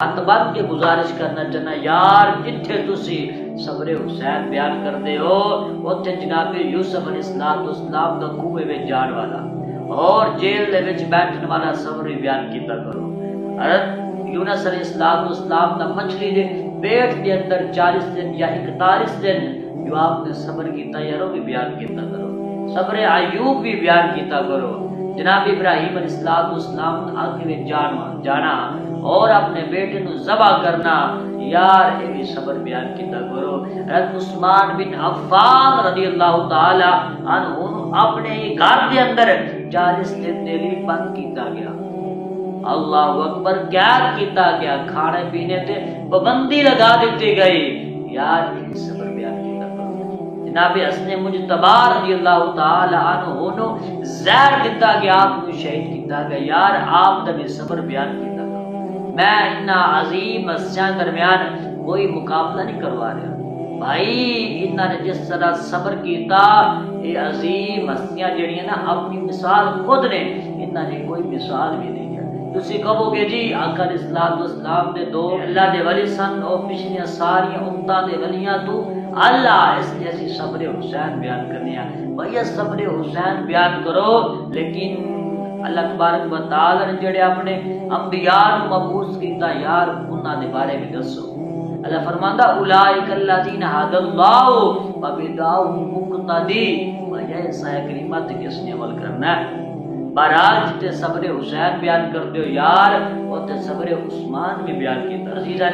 ہاتھ بن کے گزارش کرنا چاہنا یار جتھے تسی صبر حسین بیان کرتے ہو اوتھے جناب یوسف علیہ السلام دا کنویں وچ جان والا اور جیل دے وچ بیٹھن والا صبر بھی بیان کیتا کرو۔ حضرت یونس علیہ السلام دا مچھلی دے پیٹ دے اندر 40 دن یا 41 دن جو آپ نے صبر کیتا یارو بھی بیان کیتا کرو۔ صبر ایوب بھی بیان کیتا کرو۔ جناب ابراہیم علیہ السلام آگے میں جانا اور اپنے بیٹے نو ذبح کرنا یار یہ بھی صبر بیان کیتا کرو۔ حضرت عثمان بن عفان رضی اللہ تعالی عنہ اپنے گھر کے اندر 40 دن دے لیے بند کیتا گیا، اللہ اکبر، قید کیتا گیا، کھانے پینے تے پابندی لگا دیتی گئی، یار یہ بھی صبر بیان کیتا کرو۔ جناب حسن مجتبی رضی اللہ تعالی عنہ نو زہر دیتا گیا، آپ کو شہید کیتا گیا، یار آپ دا بھی صبر بیان کیتا کرو۔ میں اتنا عظیم ہستیاں درمیان کوئی مقابلہ نہیں کروا رہا بھائی، انہاں نے جس طرح صبر کیتا یہ عظیم ہستیاں جڑیاں نا اپنی مثال خود نے، انہاں نے کوئی مثال بھی نہیں ہے۔ تسی کہو گے جی آقا علیہ السلام دے دو اللہ دے ولی سن اور پچھلیاں ساری امتاں دے ولیاں تو اللہ، اس لیے اسی صبر حسین بیان کرنے ہیں۔ بھائی صبر حسین بیان کرو، لیکن اللہ تبارک و تعالی نے جڑے اپنے انبیاء نو مبعوث کیتا یار انہاں دے بارے میں دسو۔ اللہ فرماندا اولئک الذین ھدی اللہ فبہداہم مقتدی، یہ سایہ کریمہ تے کس نے عمل کرنا ہے۔ بہرحال جتے صبر حسین بیان کرتے ہو یار وہ تے صبر عثمان بھی بیان کیتا۔ عزیزاں